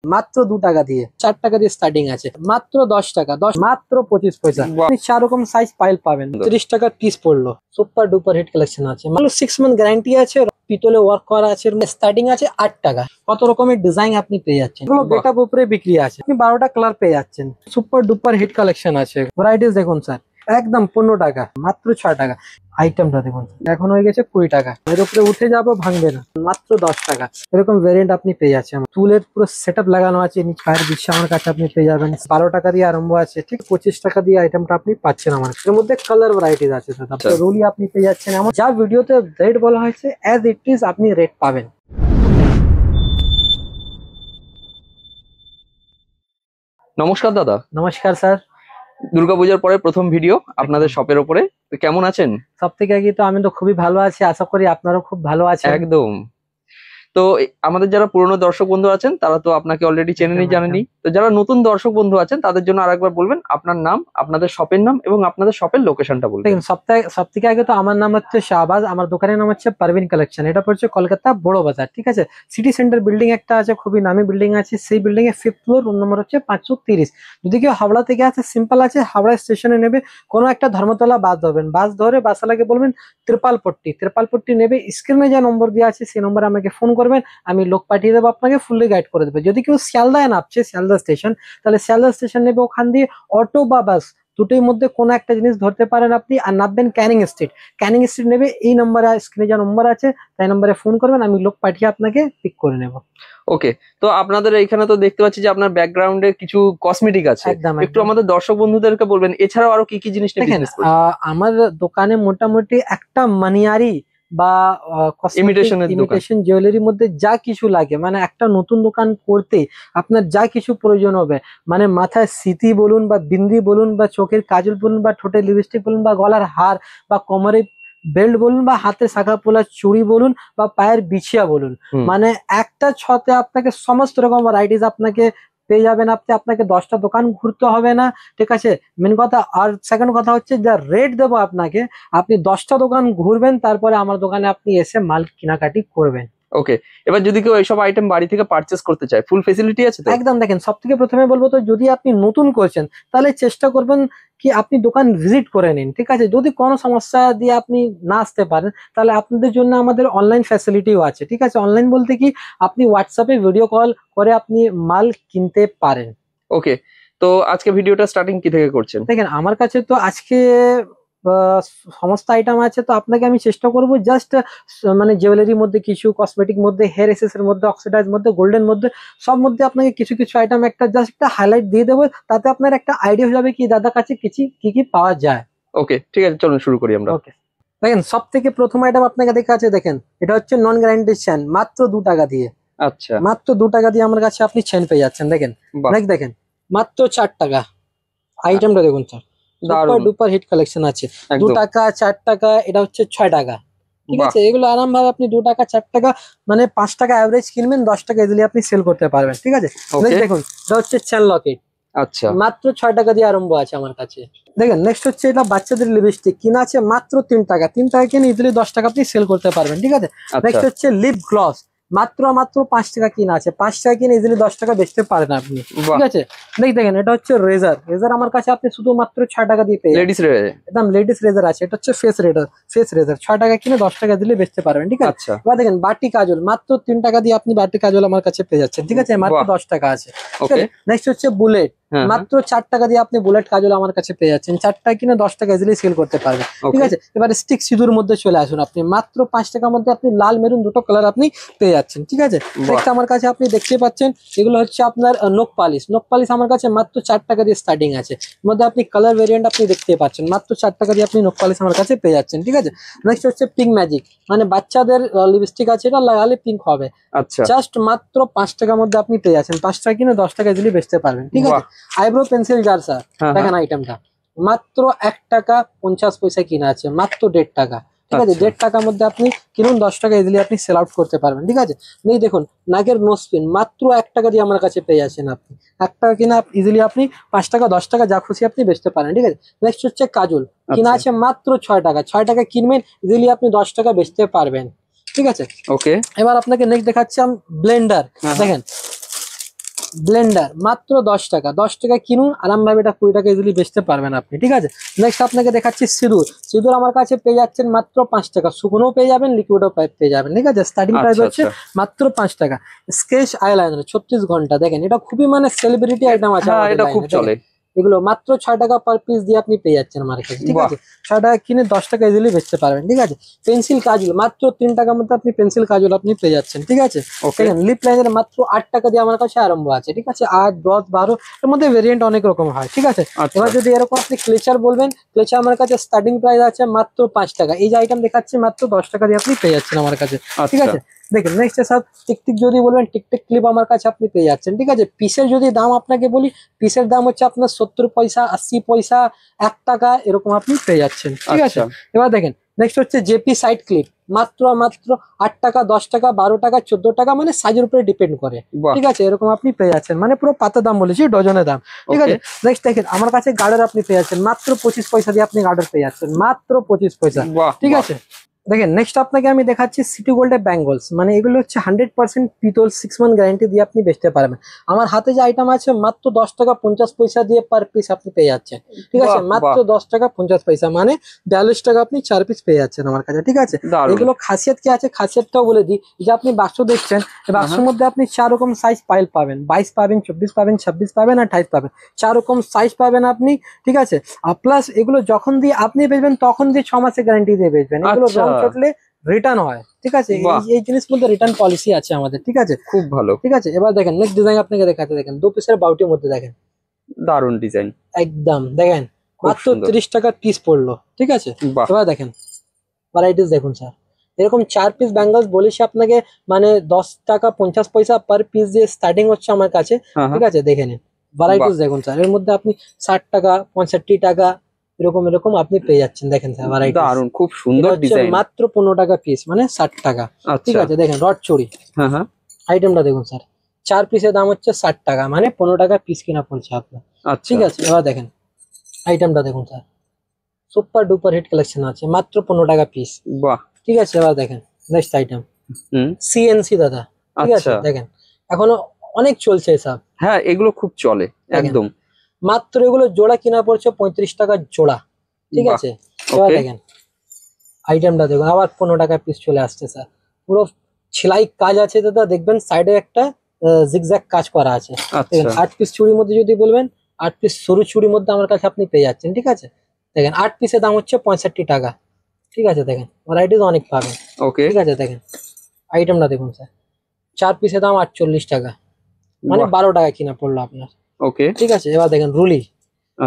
মাত্র 2 টাকা দিয়ে, 4 টাকা দিয়ে স্টার্টিং আছে, মাত্র 10 টাকা, মাত্র 25 পয়সা। আপনি 4 রকম সাইজ পাইল পাবেন, 30 টাকা পিস পড়লো। সুপার ডুপার হিট কালেকশন আছে, মানে 6 মান্থ গ্যারান্টি আছে, পিতলে ওয়ার্ক করা আছে, স্টার্টিং আছে 8 টাকা। কত রকমের ডিজাইন আপনি পেয়ে যাচ্ছেন, এগুলো বেটা উপরে বিক্রি আছে, আপনি 12টা কালার পেয়ে যাচ্ছেন। সুপার ডুপার হিট কালেকশন আছে, ভ্যারাইটিস দেখুন স্যার, একদম 15 টাকা, মাত্র 6 টাকা। আইটেমটা দেখুন এখন হয়ে গেছে 20 টাকা, এর উপরে উঠে যাবো ভাঙবে না, মাত্র 10 টাকা। এরকম ভেরিয়েন্ট আপনি পেয়ে যাচ্ছেন, চুলের পুরো সেটআপ লাগানো আছে, পায়ের বিশ্বে আমার কাছে আপনি পেয়ে যাবেন। 12 টাকা দিয়ে আরম্ভ আছে, ঠিক 25 টাকা দিয়ে আইটেমটা আপনি পাচ্ছেন আমার। এর মধ্যে কালার ভ্যারাইটিস আছে, রোলি আপনি পেয়ে যাচ্ছেন। এমন যা ভিডিওতে রেট বলা হয়েছে অ্যাজ ইট ইজ আপনি রেট পাবেন। নমস্কার দাদা। নমস্কার স্যার। দুর্গাপূজার পরে প্রথম ভিডিও আপনাদের শপের উপরে, কেমন আছেন? সব থেকে আগে তো আমি তো খুবই ভালো আছি, আশা করি আপনারাও খুব ভালো আছেন। একদম। তো আমাদের যারা পুরনো দর্শক বন্ধু আছেন তারা তো আপনাকে অলরেডি চেনেনি জানেনি, তো যারা নতুন দর্শক বন্ধু আছেন তাদের জন্য আরেকবার বলবেন আপনার নাম, আপনাদের শপের নাম এবং আপনাদের শপের লোকেশনটা বলবেন। দেখুন সব থেকে আগে তো আমার নাম হচ্ছে শাহবাজ, আমার দোকানের নাম হচ্ছে পারভিন কালেকশন, এটা পড়ছে কলকাতা বড় বাজার, ঠিক আছে। সিটি সেন্টার বিল্ডিং একটা আছে, খুবই নামি বিল্ডিং আছে, সেই বিল্ডিং এর 5th ফ্লোর, রুম নম্বর হচ্ছে 530। যদি কেউ হাওড়া থেকে আছে সিম্পল আছে, হাওড়া স্টেশনে নেবে, কোনো একটা ধর্মতলা বাস ধরবেন, বাস ধরে বাসালাকে বলবেন ত্রিপালপট্টি নেবে, স্ক্রিনে যে নম্বর দেওয়া আছে সেই নম্বরে আমাকে ফোন করবেন, আমি লোক পাঠিয়ে দেবো, আপনাকে ফুললি গাইড করে দেবে। যদি কেউ শিয়ালদায় নামছে, শিয়ালদা স্টেশন, তাহলে শিয়ালদা স্টেশন নেবে, ওখান দিয়ে অটো বা বাস দুটোর মধ্যে কোনো একটা জিনিস ধরতে পারেন আপনি, আর নামবেন ক্যানিং স্ট্রিট নেবে, এই নম্বরে স্ক্রিনে যা নম্বর আছে তাই নম্বরে ফোন করবেন, আমি লোক পাঠিয়ে আপনাকে পিক করে নেব। ওকে, তো আপনাদের এখানে তো দেখতে পাচ্ছি যে আপনার ব্যাকগ্রাউন্ডে কিছু কসমেটিক আছে, একটু আমাদের দর্শক বন্ধুদেরকে বলবেন এছাড়াও আরো কি কি জিনিস নিয়ে বিজনেস করছেন? আমার দোকানে মোটামুটি একটা মানিয়ারি বা ইমিটেশন জুয়েলারির মধ্যে যা কিছু লাগে, মানে একটা নতুন দোকান করতে আপনার যা কিছু প্রয়োজন হবে, মানে মাথায় সিতি বলুন বা বিন্দি বলুন বা চোখের কাজল বলুন বা ঠোঁটের লিপস্টিক বলুন বা গলার হার বা কোমরে বেল্ট বলুন বা হাতে শাখা পোলা চুড়ি বলুন বা পায়ের বিছিয়া বলুন, মানে একটা ছতে আপনাকে সমস্ত রকম ভ্যারাইটিস আপনাকে পেয়ে যাবেন। আপনাকে 10টা দোকান ঘুরতে হবে না, ঠিক আছে, মেন কথা। আর সেকেন্ড কথা হচ্ছে যা রেট দেবো আপনাকে, আপনি 10টা দোকান ঘুরবেন, তারপরে আমার দোকানে আপনি এসে মাল কেনাকাটি করবেন। ওকে, এবার যদি কেউ এইসব আইটেম বাড়ি থেকে পারচেস করতে চায়, ফুল ফেসিলিটি আছে তো? একদম। দেখেন সব থেকে প্রথমে বলবো, তো যদি আপনি নতুন করছেন তাহলে চেষ্টা করবেন কি আপনি দোকান ভিজিট করে নিন, ঠিক আছে। যদি কোনো সমস্যা দিয়ে আপনি না আসতে পারেন তাহলে আপনাদের জন্য আমাদের অনলাইন ফ্যাসিলিটিও আছে, ঠিক আছে। অনলাইন বলতে কি, আপনি হোয়াটসঅ্যাপে ভিডিও কল করে আপনি মাল কিনতে পারেন। ওকে, তো আজকে ভিডিওটা স্টার্টিং কি থেকে করছেন? দেখেন আমার কাছে তো আজকে সমস্ত আইটেম আছে, তো আপনাকে আমি চেষ্টা করব জাস্ট মানে জুয়েলারির মধ্যে কিছু, কসমেটিক মধ্যে, হেয়ার এসেসের মধ্যে, অক্সিডাইজ মধ্যে, গোল্ডেন মধ্যে, সব মধ্যে আপনাকে কিছু কিছু আইটেম একটা জাস্ট একটা হাইলাইট দিয়ে দেবো, তাতে আপনার একটা আইডিয়া হয়ে যাবে কি দাদা কাছে কি কি পাওয়া যায়। ওকে, ঠিক আছে, চলুন শুরু করি আমরা। ওকে, দেখেন সব থেকে প্রথম আইটেম আপনাকে দেখা আছে, দেখেন এটা হচ্ছে নন গ্যারান্টি চেন, মাত্র 2 টাকা দিয়ে। আচ্ছা, মাত্র 2 টাকা দিয়ে আমার কাছে আপনি চেন পেয়ে যাচ্ছেন। দেখেন দেখেন মাত্র 4 টাকা। আইটেমটা দেখুন sir, super duper hit collection আছে। 2 টাকা 4 টাকা, এটা হচ্ছে 6 টাকা, ঠিক আছে। এগুলো আরাম ভাবে আপনি 2 টাকা 4 টাকা মানে 5 টাকা অ্যাভারেজ কিনবেন, 10 টাকা ইজিলি আপনি সেল করতে পারবেন, ঠিক আছে। দেখুন এটা হচ্ছে চেন লকেট, আচ্ছা, মাত্র 6 টাকা দিয়ে আরম্ভ আছে আমার কাছে। দেখেন নেক্সট হচ্ছে এটা বাচ্চাদের লিপস্টিক, কিনা আছে মাত্র 3 টাকা। 3 টাকা কিনে ইজিলি 10 টাকা আপনি সেল করতে পারবেন, ঠিক আছে। নেক্সট হচ্ছে লিপ গ্লস, মাত্র 5 টাকা কিনা আছে, 5 টাকা কিনে ইজিলি 10 টাকা বেচতে পারেন আপনি, ঠিক আছে। দেখেন এটা হচ্ছে রেজার আমার কাছে আপনি শুধুমাত্র 6 টাকা দিয়ে পেয়ে একদম লেডিস রেজার আছে। এটা হচ্ছে ফেস রেজার 6 টাকা কিনে 10 টাকা দিলে বেচতে পারবেন, ঠিক আছে। এবার দেখেন বাটি কাজল, মাত্র 3 টাকা দিয়ে আপনি বাটি কাজল আমার কাছে পেয়ে যাচ্ছেন, ঠিক আছে, মাত্র 10 টাকা আছে। নেক্সট হচ্ছে বুলেট, মাত্র 4 টাকা দিয়ে আপনি বুলেট কাজল আমার কাছে পেয়ে যাচ্ছেন, 4 টাকা কিনে 10 টাকা ইজিলি সেল করতে পারবেন, ঠিক আছে। এবার স্টিক সিঁদুর মধ্যে চলে আসুন, আপনি মাত্র 5 টাকার মধ্যে আপনি লাল মেরুন দুটো কালার আপনি পেয়ে যাচ্ছেন, ঠিক আছে। নেক্সট আমার কাছে আপনি দেখতে পাচ্ছেন এগুলো হচ্ছে আপনার নোক পালিশ আমার কাছে মাত্র 4 টাকা দিয়ে স্টার্টিং আছে। এর মধ্যে আপনি কালার ভেরিয়েন্ট আপনি দেখতে পাচ্ছেন, মাত্র 4 টাকা দিয়ে আপনি নোক পালিশ আমার কাছে পেয়ে যাচ্ছেন, ঠিক আছে। নেক্সট হচ্ছে পিঙ্ক ম্যাজিক, মানে বাচ্চাদের লিপস্টিক আছে, এটা লাগালে পিঙ্ক হবে, জাস্ট মাত্র 5 টাকার মধ্যে আপনি পেয়ে যাচ্ছেন। 5 টাকা কিনে 10 টাকা ইজিলি বেচতে পারবেন, ঠিক আছে। আইব্রো পেন্সিল জার স্যার, দেখেন আইটেমটা মাত্র 1 টাকা 50 পয়সা কিনা আছে, মাত্র 1.5 টাকা, ঠিক আছে। 1.5 টাকার মধ্যে আপনি কিনুন, 10 টাকা ইজিলি আপনি সেল আউট করতে পারবেন, ঠিক আছে। দেখুন নাকের নোজপিন, মাত্র 1 টাকা দিয়ে আমার কাছে পেয়ে যাচ্ছেন আপনি। 1 টাকা কিনা ইজিলি আপনি 5 টাকা 10 টাকা যা খুশি আপনি বেচতে পারেন, ঠিক আছে। নেক্সট হচ্ছে কাজল, কিনা আছে মাত্র 6 টাকা। 6 টাকা কিনবেন ইজিলি আপনি 10 টাকা বেচতে পারবেন, ঠিক আছে। ওকে, এবার আপনাকে নেক্সট দেখাচ্ছি আমি ব্লেন্ডার। দেখেন ব্লেন্ডার মাত্র 10 টাকা, 10 টাকা কিনুন আরামভাবে, এটা 20 টাকা ইজিলি বেচতে পারবেন আপনি, ঠিক আছে। নেক্সট আপনাকে দেখাচ্ছি সিঁদুর। সিঁদুর আমার কাছে পেয়ে যাচ্ছেন মাত্র 5 টাকা, শুকনো পেয়ে যাবেন, লিকুইডও পেয়ে যাবেন, ঠিক আছে। স্টার্টিং প্রাইস আচ্ছা হচ্ছে আচ্ছা, মাত্র 5 টাকা। স্কেচ আইলাইনার 36 ঘন্টা, দেখেন এটা খুবই মানে সেলিব্রিটি আইটেম আছে হ্যাঁ আমাদের এটা খুব লাইনে, চলে। এগুলো মাত্র 6 টাকা পার পিস দিয়ে আপনি পেয়ে যাচ্ছেন আমার কাছে, ঠিক বাহ। আছে। 6 টাকা কিনে 10 টাকা ইজিলি বেচতে পারবেন, ঠিক আছে। পেন্সিল কাজল মাত্র 3 টাকার মধ্যে আপনি পেন্সিল কাজল আপনি পেয়ে যাচ্ছেন, ঠিক আছে। ওকে, দেখেন লিপ লাইনের মাত্র 8 টাকা দিয়ে আমার কাছে আরম্ভ আছে, ঠিক আছে। 8, 10, 12 এর মধ্যে ভেরিয়েন্ট অনেক রকম হয়, ঠিক আছে। আচ্ছা এবার যদি এরকম আপনি ক্লেচার বলবেন, ক্লেচার আমার কাছে স্টার্টিং প্রাইস আছে মাত্র 5 টাকা। এই যে আইটেম দেখাচ্ছি মাত্র 10 টাকা দিয়ে আপনি পেয়ে যাচ্ছেন আমার কাছে, ঠিক আচ্ছা, আছে। দেখেন নেক্সট স্যার টিকটিক যদি বলবেন, টিকটিক ক্লিপ আমার কাছে আপনি পেয়ে যাচ্ছেন, ঠিক আছে। পিসের যদি দাম আপনাকে বলি, পিসের দাম হচ্ছে আপনার 70 পয়সা, 80 পয়সা, 1 টাকা এরকম আপনি পেয়ে যাচ্ছেন, ঠিক আছে। আচ্ছা, এবার দেখেন নেক্সট হচ্ছে জেপি সাইড ক্লিপ, মাত্র 8 টাকা, 10 টাকা, 12 টাকা, 14 টাকা, মানে সাইজের উপরে ডিপেন্ড করে, বাহ, ঠিক আছে। এরকম আপনি পেয়ে যাচ্ছেন, মানে পুরো পাতা দাম বলেছি, ডজনের দাম, ঠিক ওকে, আছে। নেক্সট দেখেন আমার কাছে গার্ডার আপনি পেয়ে যাচ্ছেন মাত্র 25 পয়সা দিয়ে, আপনি গার্ডার পেয়ে যাচ্ছেন মাত্র 25 পয়সা, বাহ, ঠিক বাহ, আছে। দেখেন নেক্সট আপনাকে আমি দেখাচ্ছি সিটি গোল্ডের ব্যাঙ্গলস, মানে এগুলো হচ্ছে 100% পিতল, 6 মান্থ গ্যারান্টি দিয়ে আপনি বেচতে পারবেন। আমার হাতে যে আইটেম আছে মাত্র 10 টাকা 50 পয়সা দিয়ে পার পিস আপনি পেয়ে যাচ্ছেন, ঠিক আছে। বাহ, মাত্র বাহ, 10 টাকা 50 পয়সা, মানে 42 টাকা আপনি 4 পিস পেয়ে যাচ্ছেন আমার কাছে, ঠিক আছে। দারুণ। এগুলো খাসিয়ত কি আছে, খাসিয়তটাও বলে দিই। এই যে আপনি বাক্স দেখছেন, এই বাক্সের হ্যাঁ, মধ্যে আপনি 4 রকম সাইজ পাইল পাবেন, 22 পাবেন, 24 পাবেন, 26 পাবেন আর 28 পাবেন, 4 রকম সাইজ পাবেন আপনি, ঠিক আছে। আর প্লাস এগুলো যখন দিয়ে আপনি বেচবেন তখন দিয়ে 6 মাসের গ্যারান্টি দিয়ে বেচবেন, এগুলো আচ্ছা, রং চটলে রিটার্ন হয়, ঠিক আছে। বাহ, এই জিনিস মধ্যে রিটার্ন পলিসি আছে আমাদের, ঠিক আছে, খুব ভালো, ঠিক আছে। এবার দেখেন নেক্সট ডিজাইন আপনাকে দেখাতে, দেখেন 2 পিসের বাউটির মধ্যে দেখেন, দারুণ ডিজাইন, একদম দেখেন খুব মাত্র সুন্দর, 30 টাকার পিস পড়লো, ঠিক আছে। বাহ, এবার দেখেন ভ্যারাইটিস দেখুন স্যার, এরকম 4 পিস ব্যাঙ্গলস বলেছি আপনাকে, মানে 10 টাকা 50 পয়সা পার পিস দিয়ে স্টার্টিং হচ্ছে আমার কাছে, হ্যাঁ ঠিক হ্যাঁ, আছে। দেখে নিন বাহ, ভ্যারাইটিস দেখুন স্যার, এর মধ্যে আপনি 60 টাকা 65 টাকা এরকম এরকম আপনি পেয়ে যাচ্ছেন, দেখেন স্যার ভ্যারাইটিস। দারুণ, খুব এটা সুন্দর হচ্ছে ডিজাইন, মাত্র 15 টাকা পিস, মানে 60 টাকা, ঠিক আচ্ছা, আছে। দেখেন রড চুড়ি হ্যাঁ হ্যাঁ, আইটেমটা দেখুন স্যার, 4 পিসের দাম হচ্ছে 60 টাকা, মানে 15 টাকা পিস কিনা পড়ছে আপনার, আচ্ছা, ঠিক আছে। এবার দেখেন আইটেমটা দেখুন sir, super duper hit collection আছে মাত্র 15 টাকা পিস, বাহ, ঠিক আছে। এবার দেখেন নেক্সট আইটেম হুম, সিএনসি দাদা, ঠিক আছে। আচ্ছা, দেখেন এখনো অনেক চলছে এসব, হ্যাঁ এগুলো খুব চলে দেখেন একদম, মাত্র এগুলো জোড়া কিনা পড়ছে 35 টাকা জোড়া, ঠিক বাহ, আছে। এবার ওকে, দেখেন আইটেমটা দেখুন, আবার 15 টাকা পিস চলে আসছে স্যার, পুরো সেলাই কাজ আছে দাদা, দেখবেন সাইডে একটা জিগজ্যাগ কাজ করা আছে, দেখেন আচ্ছা, 8 পিস চুড়ির মধ্যে যদি বলবেন, 8 পিস সরু চুড়ির মধ্যে আমার কাছে আপনি পেয়ে যাচ্ছেন, ঠিক আছে। দেখেন 8 পিসের দাম হচ্ছে 65 টাকা, ঠিক আছে। দেখেন ভ্যারাইটিস অনেক পাবেন, ওকে, ঠিক আছে। দেখেন আইটেমটা দেখুন স্যার, 4 পিসের দাম 48 টাকা, মানে বাহ, 12 টাকা কিনা পড়লো আপনার, ওকে, ঠিক আছে। এবার দেখেন রুলি,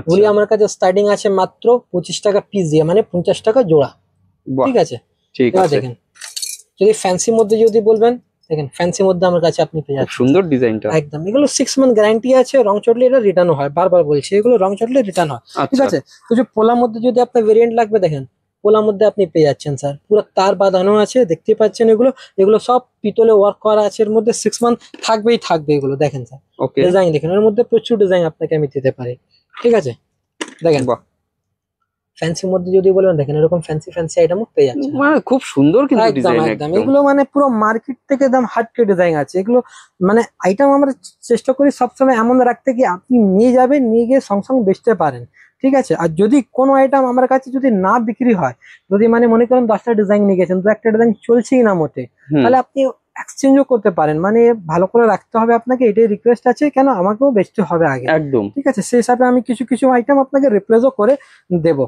রুলি আচ্ছা, আমার কাছে স্টার্টিং আছে মাত্র 25 টাকা পিস দিয়ে, মানে 50 টাকা জোড়া, বাহ, ঠিক আছে। ঠিক এবার আছে, দেখেন যদি ফ্যান্সির মধ্যে যদি বলবেন, দেখেন ফ্যান্সির মধ্যে আমার কাছে আপনি পেয়ে খুব যাচ্ছেন সুন্দর ডিজাইনটা, একদম, এগুলো 6 মান্থ গ্যারান্টি আছে, রং চটলে এটা রিটার্ন হয়, বারবার বলছি এগুলো রং চটলে রিটার্ন হয়, ঠিক আচ্ছা, আছে। তো যে পোলার মধ্যে যদি আপনার ভেরিয়েন্ট লাগবে, দেখেন পোলার মধ্যে আপনি পেয়ে যাচ্ছেন স্যার, পুরো তার বাঁধানো আছে, দেখতে পাচ্ছেন এগুলো, এগুলো সব পিতলে ওয়ার্ক করা আছে, এর মধ্যে 6 মান্থ থাকবেই থাকবে এগুলো, দেখেন স্যার ওকে, ডিজাইন দেখেন, এর মধ্যে প্রচুর ডিজাইন আপনাকে আমি দিতে পারি, ঠিক আছে। দেখেন বাহ, ফ্যান্সির মধ্যে যদি বলেন, দেখেন এরকম ফ্যান্সি ফ্যান্সি আইটেমও পেয়ে যাচ্ছেন, মানে খুব সুন্দর কিন্তু একদম ডিজাইন একদম। একদম, এগুলো মানে পুরো মার্কেট থেকে একদম হাটকে ডিজাইন আছে এগুলো, মানে আইটেম আমরা চেষ্টা করি সবসময় এমন রাখতে কি আপনি নিয়ে যাবেন, নিয়ে গিয়ে সঙ্গে সঙ্গে বেচতে পারেন, ঠিক আছে। আর যদি কোনো আইটেম আমার কাছে যদি না বিক্রি হয়, যদি মানে মনে করেন 10টা ডিজাইন নিয়ে গেছেন, 2-একটা ডিজাইন চলছেই না মোটে, হুম, তাহলে আপনি এক্সচেঞ্জও করতে পারেন, মানে ভালো করে রাখতে হবে আপনাকে, এটাই রিকোয়েস্ট আছে, কেন আমাকেও বেচতে হবে আগে, একদম, ঠিক আছে। সেই হিসাবে আমি কিছু কিছু আইটেম আপনাকে রিপ্লেসও করে দেবো,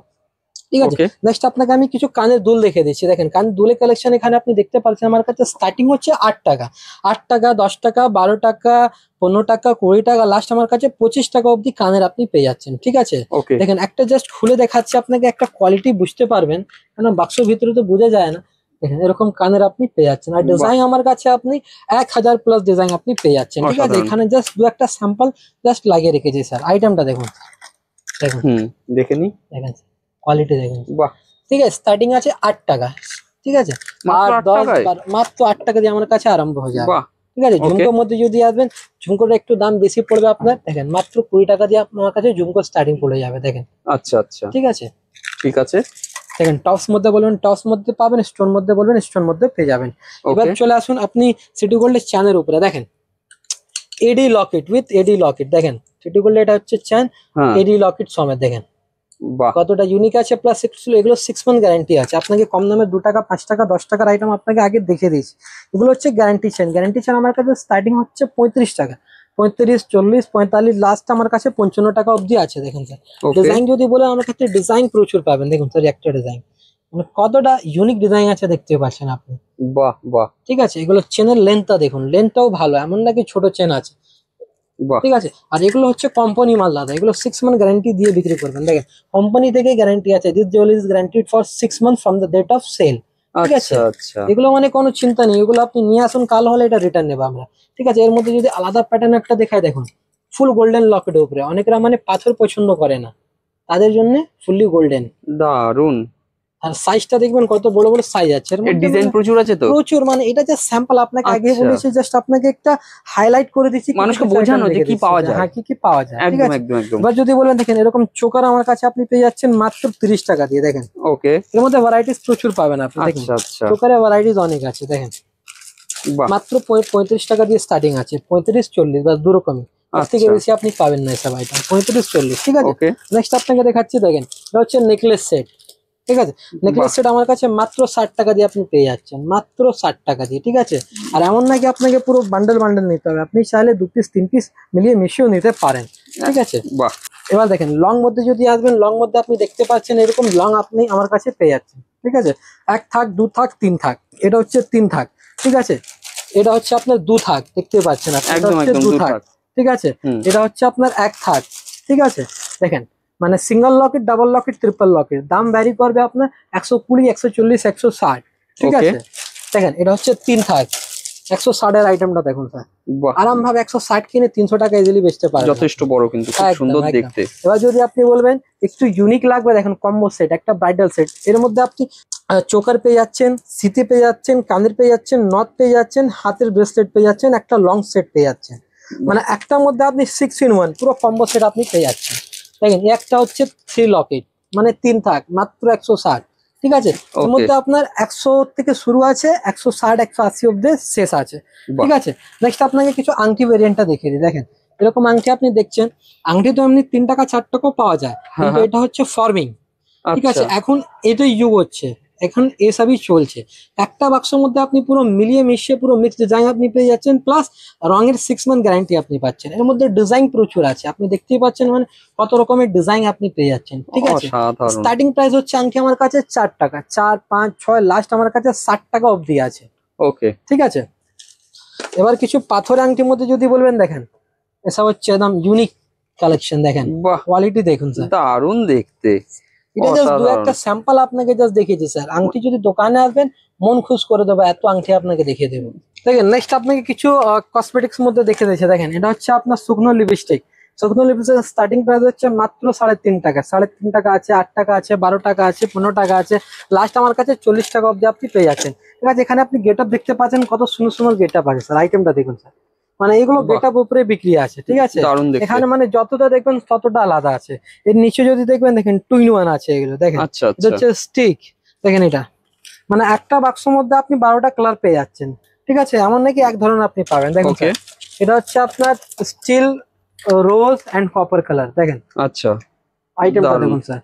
ঠিক আছে। ওকে, নেক্সট আপনাকে আমি কিছু কানের দুল দেখে দিচ্ছি, দেখেন কানের দুলের কালেকশন এখানে আপনি দেখতে পাচ্ছেন, আমার কাছে স্টার্টিং হচ্ছে 8 টাকা, 8 টাকা, 10 টাকা, 12 টাকা, 15 টাকা, 20 টাকা, লাস্ট আমার কাছে 25 টাকা অবধি কানের আপনি পেয়ে যাচ্ছেন, ঠিক আছে। ওকে, দেখেন একটা জাস্ট খুলে দেখাচ্ছি আপনাকে, একটা কোয়ালিটি বুঝতে পারবেন, কারণ বাক্সের ভিতরে তো বোঝা যায় না। দেখেন এরকম কানের আপনি পেয়ে যাচ্ছেন, আর বাহ, ডিজাইন আমার কাছে আপনি 1000 প্লাস ডিজাইন আপনি পেয়ে যাচ্ছেন, ঠিক আছে। অসাধারণ, এখানে জাস্ট 2-একটা স্যাম্পল জাস্ট লাগিয়ে রেখেছি স্যার, আইটেমটা দেখুন, দেখুন হুম, দেখে নি, দেখেন কোয়ালিটি দেখুন, বাহ, ঠিক আছে। স্টার্টিং আছে 8 টাকা, ঠিক আছে। মাত্র 8, 8 10, টাকায়, 12 মাত্র 8 টাকা দিয়ে আমার কাছে আরম্ভ হয়ে যাবে, বাহ, ঠিক আছে। ওকে, ঝুমকোর মধ্যে যদি আসবেন, ঝুমকোটা একটু দাম বেশি পড়বে আপনার, দেখেন মাত্র 20 টাকা দিয়ে আপনার কাছে ঝুমকো স্টার্টিং পড়ে যাবে, দেখেন, আচ্ছা আচ্ছা, ঠিক আছে। ঠিক আছে, দেখেন টপস মধ্যে বলবেন, টপস মধ্যে পাবেন, স্টোন মধ্যে বলবেন, স্টোন মধ্যে পেয়ে যাবেন। এবার ওকে, চলে আসুন আপনি সিটি গোল্ডের চ্যানের উপরে, দেখেন এডি লকেট উইথ এডি লকেট দেখেন, ফিটি করলে এটা হচ্ছে চেন, হ্যাঁ, এডি লকেট সমেত দেখেন বাহ, কতটা ইউনিক আছে। প্লাস এগুলো 6 মান্থ গ্যারান্টি আছে। আপনাকে কম দামে 2 টাকা 5 টাকা 10 টাকার আইটেম আপনাকে আগে দেখিয়ে দিয়েছি। এগুলো হচ্ছে গ্যারান্টি চেন। গ্যারান্টি চেন আমার কাছে স্টার্টিং হচ্ছে 35 টাকা, 35, 40, 45, লাস্ট আমার কাছে 55 টাকা অবধি আছে। দেখুন স্যার, ওকে, ডিজাইন যদি বলে আমার কাছে ডিজাইন প্রচুর পাবেন। দেখুন স্যার একটা ডিজাইন, মানে কতটা ইউনিক ডিজাইন আছে দেখতে পাচ্ছেন আপনি। বাহ বাহ ঠিক আছে, এগুলো চেনের লেন্থটা দেখুন, লেন্থটাও ভালো, এমন নাকি ছোট চেন আছে। বাহ, ঠিক আছে, আর এগুলো হচ্ছে কোম্পানি মাল দাদা, এগুলো 6 মান্থ গ্যারান্টি দিয়ে বিক্রি করবেন। দেখেন কোম্পানি থেকে গ্যারান্টি আছে, this jewellery is guaranteed for 6 month from the date of sale. ঠিক আছে, আচ্ছা আচ্ছা, এগুলো মানে কোনো চিন্তা নেই, এগুলো আপনি নিয়ে আসুন, কাল হলে এটা রিটার্ন নেবো আমরা। ঠিক আছে, এর মধ্যে যদি আলাদা প্যাটার্ন একটা দেখায়, দেখুন ফুল গোল্ডেন লকেটের উপরে, অনেকরা মানে পাথর পছন্দ করে না, তাদের জন্য ফুললি গোল্ডেন। দারুন। আর সাইজটা দেখবেন কত বড় বড় সাইজ আছে এর এর মধ্যে, ডিজাইন মানে প্রচুর আছে তো, প্রচুর। মানে এটা যে স্যাম্পল আপনাকে আগে আচ্ছা। বলেছি, জাস্ট আপনাকে একটা হাইলাইট করে দিচ্ছি, কিছু মানুষকে কিছু বোঝানো item যে দেখে কি দিচ্ছি পাওয়া যে যায়। হ্যাঁ কি কি পাওয়া যায়। ঠিক একদম আছে, একদম একদম। এবার যদি বলেন দেখেন এরকম চোকার আমার কাছে আপনি পেয়ে যাচ্ছেন মাত্র 30 টাকা দিয়ে। দেখেন ওকে, এর মধ্যে ভ্যারাইটিস প্রচুর পাবেন আপনি। দেখুন আচ্ছা আচ্ছা, চোকারের ভ্যারাইটিস অনেক আছে। দেখেন বাহ, মাত্র 35 টাকা দিয়ে স্টার্টিং আছে, 35, 40 বা দু রকমই, এর থেকে আচ্ছা, বেশি আপনি পাবেন না এসব আইটেম। 35, 40। ঠিক আছে, ওকে, নেক্সট আপনাকে দেখাচ্ছি, দেখেন এটা হচ্ছে নেকলেস সেট। ঠিক আছে, নেকলেস বাহ, সেট আমার কাছে মাত্র 60 টাকা দিয়ে আপনি পেয়ে যাচ্ছেন, মাত্র 60 টাকা দিয়ে। ঠিক আছে, আর এমন নাকি আপনাকে পুরো বান্ডেল বান্ডেল নিতে হবে, আপনি চাইলে 2 পিস 3 পিস মিলিয়ে মিশিয়েও নিতে পারেন। ঠিক আছে, বাহ, এবার দেখেন লং মধ্যে যদি আসবেন, লং মধ্যে আপনি দেখতে পাচ্ছেন এরকম লং আপনি আমার কাছে পেয়ে যাচ্ছেন। ঠিক আছে, 1 থাক 2 থাক 3 থাক, এটা হচ্ছে 3 থাক। ঠিক আছে, এটা হচ্ছে আপনার 2 থাক, দেখতে পাচ্ছেন আপনি, এটা একদম হচ্ছে একদম 2 দূর থাক। থাক, ঠিক আছে, হুম, এটা হচ্ছে আপনার 1 থাক। ঠিক আছে, দেখেন মানে single Locket, double Locket, triple Locket, দাম ভ্যারি করবে আপনার 120, 140, 160। ঠিক ওকে, আছে, দেখেন এটা হচ্ছে 3 থাক, 160 এর আইটেমটা দেখুন স্যার, বাহ, আরাম ভাবে 160 কিনে 300 টাকা ইজিলি বেচতে পারবেন। যথেষ্ট বড় কিন্তু খুব একদম, সুন্দর একদম। দেখতে, এবার যদি আপনি বলবেন একটু ইউনিক লাগবে, দেখেন কম্বো সেট, একটা ব্রাইডাল সেট, এর মধ্যে আপনি চোকার পেয়ে যাচ্ছেন, সিতে পেয়ে যাচ্ছেন, কানের পেয়ে যাচ্ছেন, নথ পেয়ে যাচ্ছেন, হাতের ব্রেসলেট পেয়ে যাচ্ছেন, একটা লং সেট পেয়ে যাচ্ছেন। মানে একটার মধ্যে আপনি 6 in 1 পুরো কম্বো সেট আপনি পেয়ে যাচ্ছেন। দেখেন একটা হচ্ছে 3 লকেট, মানে 3 থাক, মাত্র 160। ঠিক আছে, এর ওকে, মধ্যে আপনার 100 থেকে শুরু আছে, 160, 180 অব্দি শেষ আছে। বাহ, ঠিক আছে, নেক্সট আপনাকে কিছু আংটি ভেরিয়েন্টটা দেখিয়ে দিই। দেখেন এরকম আংটি আপনি দেখছেন, আংটি তো এমনি 3 টাকা 4 টাকাও পাওয়া যায়, হ্যাঁ কিন্তু হ্যাঁ, এটা হচ্ছে ফর্মিং। ঠিক আচ্ছা, আছে, এখন এটাই যুগ হচ্ছে, এখন এসবই চলছে। একটা বাক্সের মধ্যে আপনি পুরো মিলিয়ে মিশিয়ে পুরো মিক্স ডিজাইন আপনি পেয়ে যাচ্ছেন, প্লাস রঙের 6 মান্থ গ্যারান্টি আপনি পাচ্ছেন। এর মধ্যে ডিজাইন প্রচুর আছে, আপনি দেখতেই পাচ্ছেন মানে কত রকমের ডিজাইন আপনি পেয়ে যাচ্ছেন। ঠিক আছে, অসাধারণ, স্টার্টিং প্রাইস হচ্ছে আংটি আমার কাছে 4 টাকা, 4, 5, 6, লাস্ট আমার কাছে 60 টাকা অবধি আছে। ওকে, ঠিক আছে, এবার কিছু পাথর আংটির মধ্যে যদি বলবেন, দেখেন এসব হচ্ছে একদম ইউনিক কালেকশন। দেখেন বাহ, কোয়ালিটি দেখুন স্যার, দারুণ দেখতে, এটা জাস্ট দু অসাধারণ, একটা স্যাম্পল আপনাকে জাস্ট দেখিয়েছি স্যার। আংটি যদি দোকানে আসবেন মন খুশ করে দেবো, এত আংটি আপনাকে দেখিয়ে দেবো। দেখেন নেক্সট আপনাকে কিছু কসমেটিক্স মধ্যে দেখে দিয়েছে। দেখেন এটা হচ্ছে আপনার শুকনো লিপস্টিক। শুকনো লিপস্টিক স্টার্টিং প্রাইস হচ্ছে মাত্র 3.5 টাকা, 3.5 টাকা আছে, 8 টাকা আছে, 12 টাকা আছে, 15 টাকা আছে, লাস্ট আমার কাছে 40 টাকা অব্দি আপনি পেয়ে যাচ্ছেন। ঠিক আছে, এখানে আপনি গেট আপ দেখতে পাচ্ছেন, কত সুন্দর সুন্দর গেট আপ আছে স্যার। আইটেমটা দেখুন স্যার, মানে এগুলো বাহ, গেট আপ উপরে বিক্রি আছে। ঠিক আছে, দারুণ দেখতে, এখানে মানে যতটা দেখবেন ততটা আলাদা আছে। এর নিচে যদি দেখবেন, দেখেন 2 in 1 আছে এগুলো। দেখেন আচ্ছা এটা আচ্ছা, হচ্ছে স্টিক। দেখেন এটা মানে একটা বাক্সের মধ্যে আপনি 12টা কালার পেয়ে যাচ্ছেন। ঠিক আছে, এমন নাকি এক ধরনের আপনি পাবেন। দেখুন ওকে, স্যার, এটা হচ্ছে আপনার steel rose and copper colour. দেখেন আচ্ছা, আইটেমটা দারুণ, দেখুন স্যার,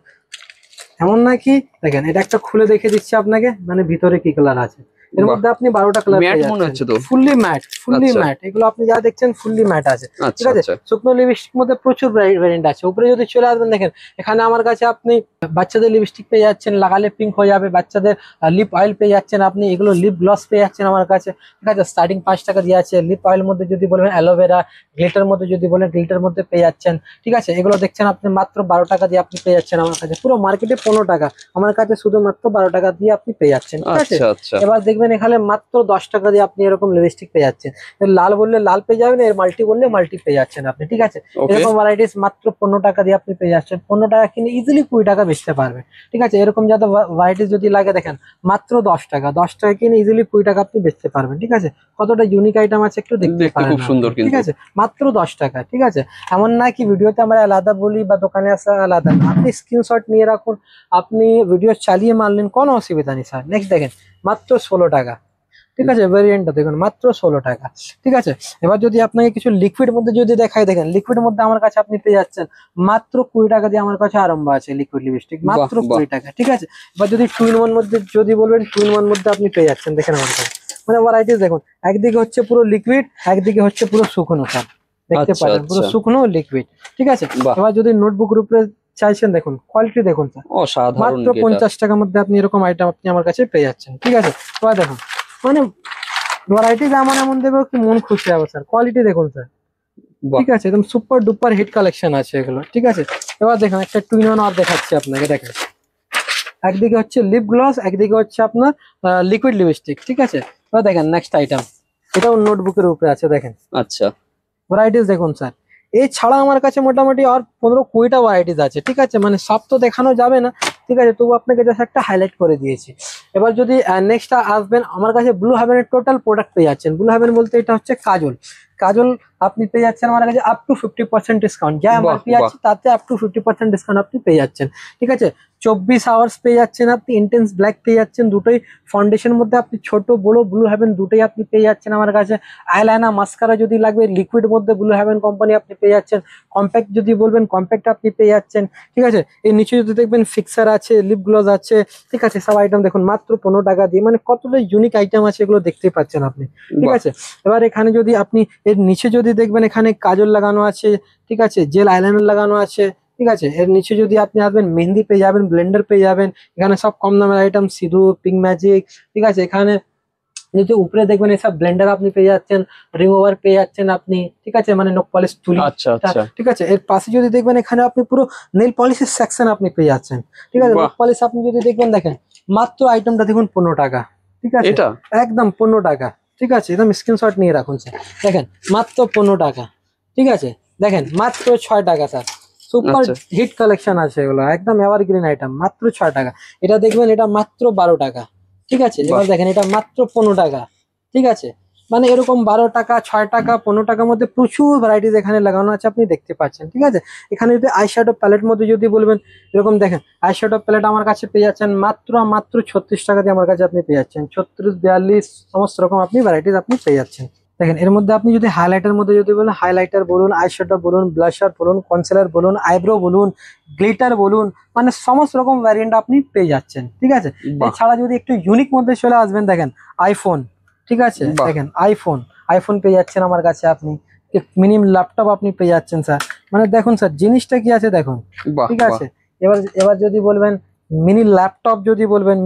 এমন নাকি দেখেন এটা একটা খুলে দেখে দিচ্ছি আপনাকে, মানে ভিতরে কি কালার আছে। এর বাহ, মধ্যে আপনি 12টা কালার ম্যাট পেয়ে মনে যাচ্ছেন, হচ্ছে তো, ফুললি ম্যাট, ফুললি আচ্ছা ম্যাট। এগুলো আপনি যা দেখছেন ফুললি ম্যাট আছে। ঠিক আচ্ছা আছে, আচ্ছা, শুকনো লিপস্টিক মধ্যে প্রচুর ভ্যারিয়েন্ট আছে। উপরে যদি চলে আসবেন, দেখেন এখানে আমার কাছে আপনি বাচ্চাদের লিপস্টিক পেয়ে যাচ্ছেন, লাগালে পিঙ্ক হয়ে যাবে, বাচ্চাদের লিপ অয়েল পেয়ে যাচ্ছেন আপনি, এগুলো লিপ গ্লস পেয়ে যাচ্ছেন আমার কাছে। ঠিক আছে, স্টার্টিং 5 টাকা দিয়ে আছে। লিপ অয়েল মধ্যে যদি বলবেন অ্যালোভেরা, গ্লিটার মধ্যে যদি বলেন গ্লিটার মধ্যে পেয়ে যাচ্ছেন। ঠিক আছে, এগুলো দেখছেন আপনি মাত্র 12 টাকা দিয়ে আপনি পেয়ে যাচ্ছেন আমার কাছে। পুরো মার্কেটে 15 টাকা, আমার কাছে শুধুমাত্র 12 টাকা দিয়ে আপনি পেয়ে যাচ্ছেন। ঠিক আছে, আচ্ছা আচ্ছা, এবার দেখবেন এখানে মাত্র 10 টাকা দিয়ে আপনি এরকম লিপস্টিক পেয়ে যাচ্ছেন। এর লাল বললে লাল পেয়ে যাবেন, এর মাল্টি বললে মাল্টি পেয়ে যাচ্ছেন আপনি। ঠিক আছে, ওকে, এরকম ভ্যারাইটিস মাত্র 15 টাকা দিয়ে আপনি পেয়ে যাচ্ছেন। 15 টাকা কিনে ইজিলি 20 টাকা বেচতে পারবেন। ঠিক আছে, এরকম যাতে ভ্যারাইটিস যদি লাগে, দেখেন মাত্র 10 টাকা, 10 টাকা কিনে ইজিলি 20 টাকা আপনি বেচতে পারবেন। ঠিক আছে, কতটা ইউনিক আইটেম আছে একটু দেখতে দেখতে পারেন খুব আপনি। সুন্দর ঠিক কিন্তু, আছে, মাত্র 10 টাকা। ঠিক আছে, এমন না কি ভিডিওতে আমরা আলাদা বলি বা দোকানে আসা আলাদা না, আপনি স্ক্রিনশট নিয়ে রাখুন, আপনি ভিডিও চালিয়ে মারলেন, কোনো অসুবিধা নেই স্যার। নেক্সট দেখেন মাত্র 16 টাকা। ঠিক আছে, ভেরিয়েন্টটা দেখুন মাত্র 16 টাকা। ঠিক আছে, এবার যদি আপনাকে কিছু লিকুইড মধ্যে যদি দেখাই, দেখেন লিকুইড মধ্যে আমার কাছে আপনি পেয়ে যাচ্ছেন মাত্র 20 টাকা দিয়ে আমার কাছে আরম্ভ আছে লিকুইড লিপস্টিক, মাত্র বাহ, বাহ। 20 টাকা। ঠিক আছে, এবার যদি 2 in 1 মধ্যে যদি বলবেন 2 in 1 মধ্যে আপনি পেয়ে যাচ্ছেন, দেখেন আমার কাছে মানে ভ্যারাইটিস দেখুন, একদিকে হচ্ছে পুরো লিকুইড, একদিকে হচ্ছে পুরো শুকনো স্যার, দেখতে আচ্ছা, পাচ্ছেন পুরো আচ্ছা। শুকনো লিকুইড। ঠিক আছে, বাহ। এবার যদি নোটবুক উপরে চাইছেন, দেখুন কোয়ালিটি দেখুন স্যার, অসাধারণ মাত্র এটা। 50 টাকার মধ্যে আপনি এরকম আইটেম আপনি আমার কাছে পেয়ে যাচ্ছেন। ঠিক আছে, এবার দেখুন মানে ভ্যারাইটিস এমন এমন দেবে কি মন খুশি হবে স্যার, কোয়ালিটি দেখুন স্যার। বাহ। ঠিক আছে, একদম সুপার ডুপার হিট কালেকশন আছে এগুলো। ঠিক আছে, এবার দেখুন একটা 2 in 1 আর দেখাচ্ছি আপনাকে, দেখেন একদিকে হচ্ছে লিপ গ্লস, একদিকে হচ্ছে আপনার লিকুইড লিপস্টিক। ঠিক আছে, এবার দেখেন নেক্সট আইটেম, এটাও নোটবুকের উপরে আছে, দেখেন আচ্ছা, ভ্যারাইটিস দেখুন স্যার। এছাড়া আমার কাছে মোটামুটি আর 15-20টা ভ্যারাইটিস আছে। ঠিক আছে, মানে সব তো দেখানো যাবে না। ঠিক আছে, তবু আপনাকে জাস্ট একটা হাইলাইট করে দিয়েছি। এবার যদি নেক্সট আসবেন আমার কাছে, ব্লু হেভেনের টোটাল প্রোডাক্ট পেয়ে যাচ্ছেন। ব্লু হেভেন বলতে এটা হচ্ছে কাজল, কাজল আপনি পেয়ে যাচ্ছেন আমার কাছে আপ টু 50% ডিসকাউন্ট, যা বাহ, এমআরপি আছে তাতে আপ টু 50% ডিসকাউন্ট আপনি পেয়ে যাচ্ছেন। ঠিক আছে, 24 আওয়ার্স পেয়ে যাচ্ছেন আপনি, ইন্টেন্স ব্ল্যাক পেয়ে যাচ্ছেন দুটোই, ফাউন্ডেশন মধ্যে আপনি ছোট বড় ব্লু হেভেন দুটোই আপনি পেয়ে যাচ্ছেন আমার কাছে। আইলাইনার মাস্কারা যদি লাগবে লিকুইড মধ্যে ব্লু হেভেন কোম্পানি আপনি পেয়ে যাচ্ছেন। কম্প্যাক্ট যদি বলবেন কম্প্যাক্ট আপনি পেয়ে যাচ্ছেন। ঠিক আছে, এর নিচে যদি দেখবেন ফিক্সার আছে, লিপ গ্লস আছে। ঠিক আছে, সব আইটেম দেখুন মাত্র 15 টাকা দিয়ে, মানে কতটা ইউনিক আইটেম আছে এগুলো দেখতে পাচ্ছেন আপনি। ঠিক বাহ। আছে, এবার এখানে যদি আপনি এর নিচে যদি দেখবেন এখানে কাজল লাগানো আছে। ঠিক আছে, জেল আইলাইনার লাগানো আছে। ঠিক আছে, এর নিচে যদি আপনি আসবেন মেহেন্দি পেয়ে যাবেন, ব্লেন্ডার পেয়ে যাবেন। এখানে সব কম দামের আইটেম, সিঁদুর, পিঙ্ক ম্যাজিক। ঠিক আছে, এখানে যদি উপরে দেখবেন এসব ব্লেন্ডার আপনি পেয়ে যাচ্ছেন, রিমুভার পেয়ে যাচ্ছেন আপনি। ঠিক আছে, মানে নখ পলিশ তুলি। আচ্ছা, আচ্ছা। ঠিক আছে, এর পাশে যদি দেখবেন এখানে আপনি পুরো নেল পলিশের সেকশন আপনি পেয়ে যাচ্ছেন। ঠিক আছে, বাহ। নেল পলিশ আপনি যদি দেখবেন, দেখেন মাত্র আইটেমটা দেখুন 15 টাকা। ঠিক আছে, এটা একদম 15 টাকা। ঠিক আছে, একদম স্ক্রিনশট নিয়ে রাখুন স্যার, দেখেন মাত্র 15 টাকা। ঠিক আছে, দেখেন মাত্র 6 টাকা স্যার, সুপার আচ্ছা। হিট কালেকশন আছে এগুলো, একদম এভারগ্রিন আইটেম, মাত্র 6 টাকা। এটা দেখবেন এটা মাত্র 12 টাকা। ঠিক আছে, এবার দেখেন এটা মাত্র 15 টাকা। ঠিক আছে, মানে এরকম 12 টাকা, 6 টাকা, 15 টাকার মধ্যে প্রচুর ভ্যারাইটিস এখানে লাগানো আছে, আপনি দেখতে পাচ্ছেন। ঠিক আছে, এখানে যদি আইশ্যাডো প্যালেট মধ্যে যদি বলবেন, এরকম দেখেন আইশ্যাডো প্যালেট আমার কাছে পেয়ে যাচ্ছেন মাত্র 36 টাকা দিয়ে আমার কাছে আপনি পেয়ে যাচ্ছেন। 36, 42 সমস্ত রকম আপনি ভ্যারাইটিস আপনি পেয়ে যাচ্ছেন। দেখেন এর মধ্যে আপনি যদি হাইলাইটার মধ্যে যদি বলেন, হাইলাইটার বলুন, আইশ্যাডো বলুন, ব্লাশার বলুন, কনসিলার বলুন, আইব্রো বলুন, গ্লিটার বলুন, মানে সমস্ত রকম ভ্যারিয়েন্ট আপনি পেয়ে যাচ্ছেন। ঠিক আছে, বাহ। এছাড়া যদি একটু ইউনিক মধ্যে চলে আসবেন, দেখেন আইফোন। ঠিক আছে, বাহ। দেখেন আইফোন পেয়ে যাচ্ছেন আমার কাছে আপনি। মিনিমাম ল্যাপটপ আপনি পেয়ে যাচ্ছেন স্যার, মানে দেখুন স্যার জিনিসটা কি আছে দেখুন। বাহ, ঠিক বাহ। আছে, এবার যদি বলবেন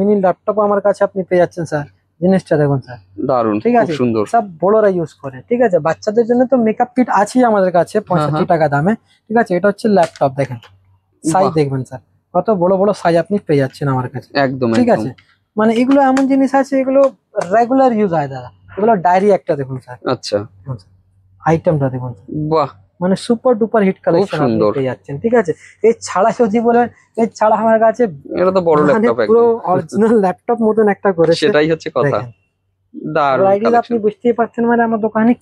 মিনি ল্যাপটপ আমার কাছে আপনি পেয়ে যাচ্ছেন স্যার, জিনিসটা দেখুন স্যার। দারুণ, ঠিক খুব আছে, সুন্দর। সব বড়রা ইউজ করে। ঠিক আছে, বাচ্চাদের জন্য তো মেকআপ কিট আছেই আমাদের কাছে 65 টাকা দামে। ঠিক আছে, এটা হচ্ছে ল্যাপটপ, দেখেন সাইজ বাহ। দেখবেন স্যার, কত বড় বড় সাইজ আপনি পেয়ে যাচ্ছেন আমার কাছে। একদম, ঠিক একদম। আছে, মানে এগুলো এমন জিনিস আছে, এগুলো রেগুলার ইউজ হয় দাদা, এগুলো ডায়েরি একটা দেখুন স্যার, আচ্ছা, আইটেমটা দেখুন স্যার, বাহ, মানে সুপার ডুপার হিট কালেকশন আপনি সুন্দর। পেয়ে যাচ্ছেন। ঠিক আছে, এছাড়া যদি বলেন, এছাড়া আমার কাছে এটা তো বড় মানে ল্যাপটপ পুরো একদম। অরিজিনাল ল্যাপটপ মতন একটা করেছে। সেটাই হচ্ছে কথা। দেখেন দারুণ ভ্যারাইটিস আপনি কালেকশন। বুঝতেই পারছেন, মানে আমার দোকানে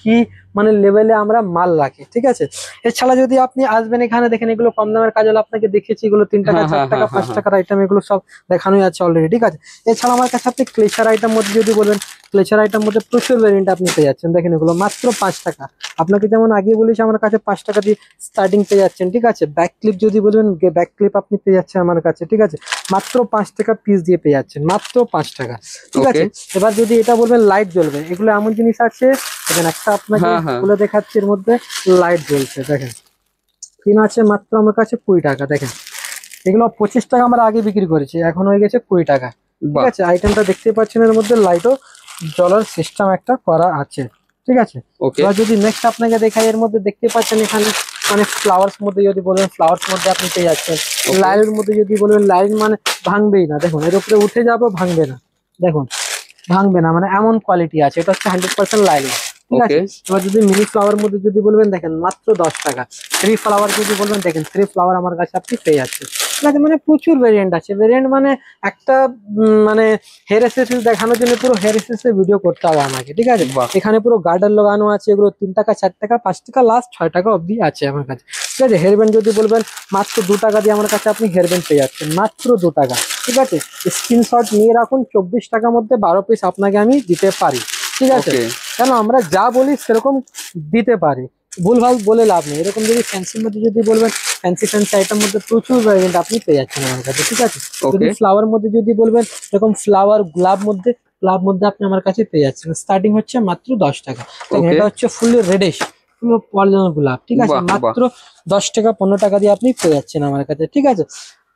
কি মানে লেভেলে আমরা মাল রাখি। ঠিক আছে, এছাড়া যদি আপনি আসবেন এখানে, দেখেন এগুলো কম দামের কাজল আপনাকে দেখেছি, এগুলো 3 টাকা, হ্যাঁ, 4 হ্যাঁ, টাকা, হ্যাঁ, 5 টাকার আইটেম, এগুলো সব দেখানোই আছে অলরেডি। ঠিক আছে, এছাড়া আমার কাছে আপনি ক্লেচার আইটেম মধ্যে যদি বলবেন, ক্লেচার আইটেম মধ্যে প্রচুর ভ্যারিয়েন্ট আপনি পেয়ে যাচ্ছেন। দেখেন এগুলো মাত্র 5 টাকা, আপনাকে যেমন আগে বলেছি আমার কাছে 5 টাকা দিয়ে স্টার্টিং পেয়ে যাচ্ছেন। ঠিক আছে, ব্যাক ক্লিপ যদি বলবেন, ব্যাক ক্লিপ আপনি পেয়ে যাচ্ছেন আমার কাছে। ঠিক আছে, মাত্র 5 টাকা পিস দিয়ে পেয়ে যাচ্ছেন, মাত্র 5 টাকা। ঠিক আছে, Okay. এবার যদি এটা বলবেন লাইট জ্বলবে, এগুলো এমন জিনিস আছে, দেখেন একটা আপনাকে হ্যাঁ, হ্যাঁ। খুলে দেখাচ্ছি, এর মধ্যে লাইট জ্বলছে, দেখেন কিনা আছে মাত্র আমার কাছে 20 টাকা। দেখেন এগুলো 25 টাকা আমরা আগে বিক্রি করেছি, এখন হয়ে গেছে 20 টাকা। ঠিক বাহ, আছে, আইটেমটা দেখতে পাচ্ছেন, এর মধ্যে লাইটও জ্বলার সিস্টেম একটা করা আছে। ঠিক আছে, ওকে। এবার যদি নেক্সট আপনাকে দেখাই, এর মধ্যে দেখতে পাচ্ছেন এখানে মানে ফ্লাওয়ার্স মধ্যে যদি বলেন, ফ্লাওয়ার্স মধ্যে আপনি পেয়ে যাচ্ছেন। Okay. লাইনের মধ্যে যদি বলবেন, লাইন মানে ভাঙবেই না, দেখুন এর উপরে উঠে যাবো ভাঙবে না, দেখুন ভাঙবে না, মানে এমন কোয়ালিটি আছে, এটা হচ্ছে 100% লাইন। ঠিক আছে, Okay. এবার যদি মিনি ফ্লাওয়ার মধ্যে যদি বলবেন, দেখেন মাত্র 10 টাকা। 3 ফ্লাওয়ার যদি বলবেন, দেখেন 3 ফ্লাওয়ার আমার কাছে আপনি পেয়ে যাচ্ছেন। ঠিক আছে, মানে প্রচুর ভেরিয়েন্ট আছে, ভেরিয়েন্ট মানে একটা মানে হেয়ার এক্সেসরিজ দেখানোর জন্য পুরো হেয়ার এক্সেসরিজ ভিডিও করতে হবে আমাকে। ঠিক আছে, বাহ। এখানে পুরো গার্ডার লাগানো আছে, এগুলো 3 টাকা, 4 টাকা, 5 টাকা, লাস্ট 6 টাকা অবধি আছে আমার কাছে। ঠিক আছে, হেয়ার ব্যান্ড যদি বলবেন, মাত্র 2 টাকা দিয়ে আমার কাছে আপনি হেয়ার ব্যান্ড পেয়ে যাচ্ছেন, মাত্র 2 টাকা। ঠিক আছে, স্ক্রিনশট নিয়ে রাখুন, 24 টাকার মধ্যে 12 পিস আপনাকে আমি দিতে পারি, ঠিক আছে। ওকে কেন আমরা যা বলি সেরকম দিতে পারি, ভুলভাল বলে লাভ নেই। এরকম যদি ফ্যান্সির মধ্যে যদি বলবেন, ফ্যান্সি আইটেম মধ্যে প্রচুর ভ্যারিয়েন্ট আপনি পেয়ে যাচ্ছেন আমার কাছে, ঠিক আছে। যদি ওকে ফ্লাওয়ার মধ্যে যদি বলবেন, এরকম ফ্লাওয়ার গোলাপ মধ্যে আপনি আমার কাছে পেয়ে যাচ্ছেন, স্টার্টিং হচ্ছে মাত্র 10 টাকা। দেখেন Okay. এটা হচ্ছে ফুলি রেডিশ, অরিজিনাল গোলাপ, ঠিক আছে, বাহ, বাহ। মাত্র 10 টাকা 15 টাকা দিয়ে আপনি পেয়ে যাচ্ছেন আমার কাছে, ঠিক আছে।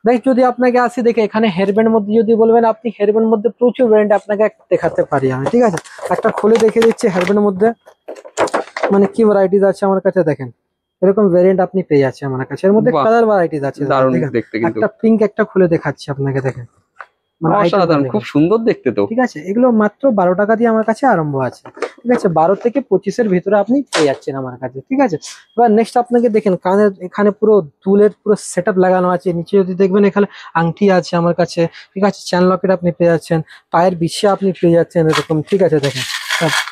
দেখ যদি আপনাকে আসি দেখে এখানে হেয়ারব্যান্ড মধ্যে যদি বলবেন, আপনি হেয়ারব্যান্ড মধ্যে প্রচুর ভ্যারিয়েন্ট আপনাকে দেখাতে পারি আমি, ঠিক আছে। একটা খুলে দেখে দিচ্ছি হেয়ারব্যান্ডের মধ্যে মানে কি ভ্যারাইটিস আছে আমার কাছে, দেখেন এরকম ভ্যারিয়েন্ট আপনি পেয়ে যাচ্ছেন আমার কাছে। এর মধ্যে বাহ, কালার ভ্যারাইটিস আছে, দারুণ দেখেন দেখতে কিন্তু, একটা পিঙ্ক একটা খুলে দেখাচ্ছি আপনাকে, দেখেন মানে item টা অসাধারণ, দেখেন। খুব সুন্দর দেখতে তো। ঠিক আছে, এগুলো মাত্র 12 টাকা দিয়ে আমার কাছে আরম্ভ আছে, ঠিক আছে। 12 থেকে 25-এর ভিতরে আপনি পেয়ে যাচ্ছেন আমার কাছে, ঠিক আছে। এবার নেক্সট আপনাকে দেখেন কানের এখানে পুরো দুলের পুরো সেট লাগানো আছে, নিচে যদি দেখবেন এখানে আংটি আছে আমার কাছে, ঠিক আছে। চেন লকেট আপনি পেয়ে যাচ্ছেন, পায়ের বিছে আপনি পেয়ে যাচ্ছেন এরকম, ঠিক আছে। দেখেন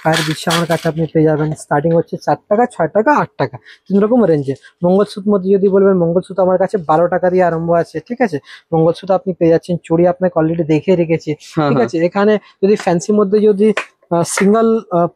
পায়ের বিছে আমার কাছে আপনি পেয়ে যাবেন, স্টার্টিং হচ্ছে 4 টাকা 6 টাকা 8 টাকা, 3 রকম রেঞ্জে। মঙ্গলসূত্র মধ্যে যদি বলবেন, মঙ্গলসূত্র আমার কাছে 12 টাকা দিয়ে আরম্ভ আছে, ঠিক আছে। মঙ্গলসূত্র আপনি পেয়ে যাচ্ছেন, চুড়ি আপনাকে অলরেডি দেখিয়ে রেখেছি, হ্যাঁ ঠিক হ্যাঁ, আছে। এখানে যদি ফ্যান্সি মধ্যে যদি সিঙ্গেল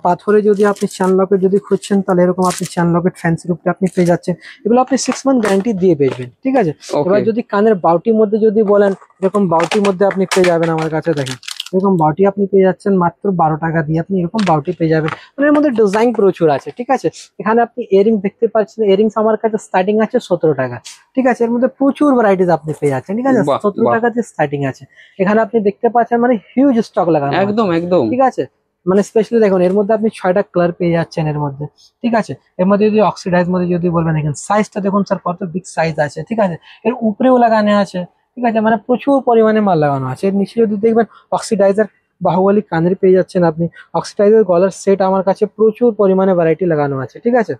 পাথরে যদি আপনি চান লকেট যদি খুঁজছেন, তাহলে এরকম আপনি চান লকেট ফ্যান্সির উপরে আপনি পেয়ে যাচ্ছেন, এগুলো আপনি 6 মান্থ গ্যারান্টি দিয়ে বেচবেন, ঠিক আছে। এবার ওকে যদি কানের বাউটির মধ্যে যদি বলেন, এরকম বাউটির মধ্যে আপনি পেয়ে যাবেন আমার কাছে, দেখেন এরকম বাউটি আপনি পেয়ে যাচ্ছেন মাত্র 12 টাকা দিয়ে, আপনি এরকম বাউটি পেয়ে যাবেন। মানে এর মধ্যে ডিজাইন প্রচুর আছে, ঠিক আছে। এখানে আপনি ইয়ারিং দেখতে পাচ্ছেন, ইয়ারিংস আমার কাছে স্টার্টিং আছে 17 টাকা, ঠিক আছে। এর মধ্যে প্রচুর ভ্যারাইটিস আপনি পেয়ে যাচ্ছেন, ঠিক আছে। বাহ 17 বাহ, টাকা দিয়ে স্টার্টিং আছে। এখানে আপনি দেখতে পাচ্ছেন মানে হিউজ স্টক লাগানো আছে, একদম একদম, ঠিক আছে। মানে স্পেশালি দেখুন এর মধ্যে আপনি 6টা কালার পেয়ে যাচ্ছেন এর মধ্যে, ঠিক আছে। এর মধ্যে যদি অক্সিডাইজ মধ্যে যদি বলবেন, দেখেন সাইজটা দেখুন স্যার কত বিগ সাইজ আছে, ঠিক আছে। এর উপরেও লাগানো আছে, ঠিক আছে, মানে প্রচুর পরিমাণে মাল লাগানো আছে। এর নিচে যদি দেখবেন অক্সিডাইজার বাহুবলী কানের পেয়ে যাচ্ছেন আপনি, অক্সিডাইজার গলার সেট আমার কাছে প্রচুর পরিমাণে ভ্যারাইটি লাগানো আছে, ঠিক আছে।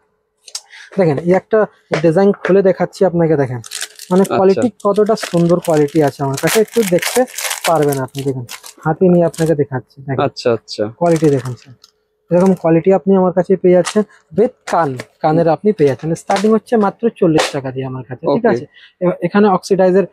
দেখেন এই একটা ডিজাইন খুলে দেখাচ্ছি আপনাকে, দেখেন মানে আচ্ছা কোয়ালিটি কতটা সুন্দর কোয়ালিটি আছে আমার কাছে, একটু দেখতে পারবেন আপনি, দেখেন হাতে নিয়ে আপনাকে দেখাচ্ছি, দেখেন আচ্ছা আচ্ছা, কোয়ালিটি দেখুন স্যার, এরকম কোয়ালিটি আপনি আমার কাছে পেয়ে যাচ্ছেন উইথ কানের আপনি পেয়ে যাচ্ছেন, স্টার্টিং হচ্ছে মাত্র 40 টাকা দিয়ে আমার কাছে, ঠিক ওকে আছে। এখানে অক্সিডাইজের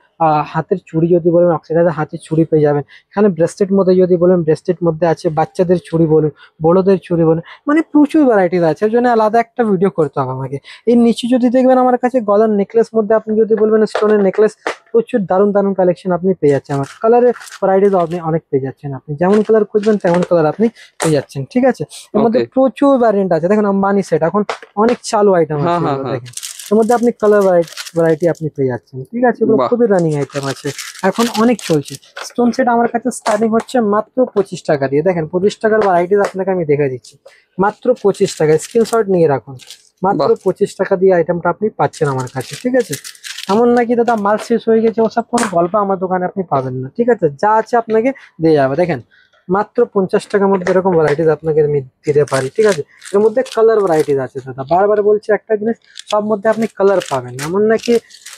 হাতের চুড়ি যদি বলেন, অক্সিডাইজার হাতের চুড়ি পেয়ে যাবেন। এখানে ব্রেসলেট মধ্যে যদি বলেন, ব্রেসলেট মধ্যে আছে, বাচ্চাদের চুড়ি বলুন, বড়দের চুড়ি বলুন, মানে প্রচুর ভ্যারাইটিস আছে, এর জন্য আলাদা একটা ভিডিও করতে হবে আমাকে। এই নিচে যদি দেখবেন আমার কাছে গলার নেকলেস মধ্যে আপনি যদি বলবেন স্টোনের নেকলেস, প্রচুর দারুণ দারুণ কালেকশন আপনি পেয়ে যাচ্ছেন। আমার কালারের ভ্যারাইটিস আপনি অনেক পেয়ে যাচ্ছেন, আপনি যেমন কালার খুঁজবেন তেমন কালার আপনি পেয়ে যাচ্ছেন, ঠিক আছে। এর মধ্যে ওকে, প্রচুর ভ্যারিয়েন্ট আছে, দেখুন আম্বানি সেট এখন অনেক চালু আইটেম হ্যাঁ আছে হ্যাঁ এগুলো, হ্যাঁ, দেখেন এর মধ্যে আপনি কালার ভ্যারাইটি আপনি পেয়ে যাচ্ছেন, ঠিক আছে। এগুলো বাহ খুবই রানিং আইটেম আছে, এখন অনেক চলছে। স্টোন সেট আমার কাছে স্টার্টিং হচ্ছে মাত্র 25 টাকা দিয়ে, দেখেন 25 টাকার ভ্যারাইটিস আপনাকে আমি দেখে দিচ্ছি, মাত্র 25 টাকা, স্ক্রিনশট নিয়ে রাখুন, মাত্র বাহ, 25 টাকা দিয়ে আইটেমটা আপনি পাচ্ছেন আমার কাছে, ঠিক আছে। এমন নাকি দাদা মাল শেষ হয়ে গেছে ওসব কোনো গল্প আমার দোকানে আপনি পাবেন না, ঠিক আছে। যা আছে আপনাকে দিয়ে যাবে, দেখেন মাত্র 50 টাকার মধ্যে এরকম ভ্যারাইটিস আপনাকে আমি দিতে পারি, ঠিক আছে। এর মধ্যে কালার ভ্যারাইটিস আছে দাদা, বারবার বলছি একটা জিনিস, সব মধ্যে আপনি কালার পাবেন, এমন নাকি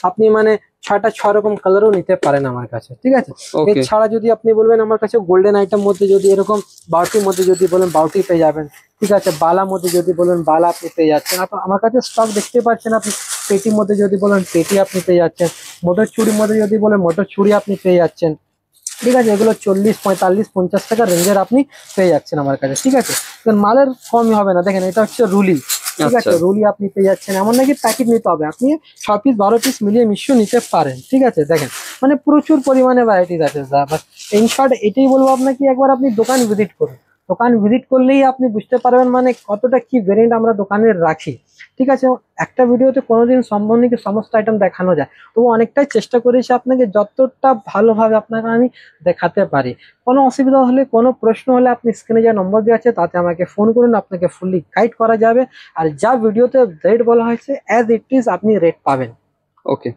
আপনি মানে 6 রকম কালারও নিতে পারেন আমার কাছে, ঠিক আছে। ওকে এছাড়া যদি আপনি বলবেন আমার কাছে গোল্ডেন আইটেম মধ্যে যদি এরকম বাউটির মধ্যে যদি বলেন, বাউটি পেয়ে যাবেন, ঠিক আছে। বালা মধ্যে যদি বলেন, বালা আপনি পেয়ে যাচ্ছেন। আমার কাছে স্টক দেখতে পাচ্ছেন আপনি। পেটির মধ্যে যদি বলেন, পেটি আপনি পেয়ে যাচ্ছেন। মোটর চুড়ির মধ্যে যদি বলেন, মোটর চুড়ি আপনি পেয়ে যাচ্ছেন, ঠিক আছে। এগুলো 40 45 50 টাকা রেঞ্জের আপনি পেয়ে যাচ্ছেন আমার কাছে, ঠিক আছে। মালের কমই হবে না, দেখেন এটা হচ্ছে রুলি, ঠিক আছে। আচ্ছা রুলি আপনি পেয়ে যাচ্ছেন, এমন নাকি প্যাকেট নিতে হবে, আপনি 6 পিস 12 পিস মিলিয়ে মিশিয়ে নিতে পারেন, ঠিক আছে। দেখেন মানে প্রচুর পরিমাণে ভ্যারাইটিস আছে দাদা। ইন শর্ট এটাই বলবো আপনাকে, একবার আপনি দোকান ভিজিট করুন, দোকান ভিজিট করলেই আপনি বুঝতে পারবেন মানে কতটা কি ভেরিয়েন্ট আমরা দোকানে রাখি, ঠিক আছে। একটা ভিডিওতে কোনোদিন সম্ভব নেই কি সমস্ত আইটেম দেখানো যায়, তবু অনেকটাই চেষ্টা করেছি আপনাকে যতটা ভালোভাবে আপনাকে আমি দেখাতে পারি। কোনো অসুবিধা হলে, কোনো প্রশ্ন হলে আপনি স্ক্রিনে যে নম্বর দেওয়া আছে তাতে আমাকে ফোন করুন, আপনাকে ফুললি গাইড করা যাবে। আর যা ভিডিওতে রেট বলা হয়েছে অ্যাজ ইট ইজ আপনি রেট পাবেন। ওকে।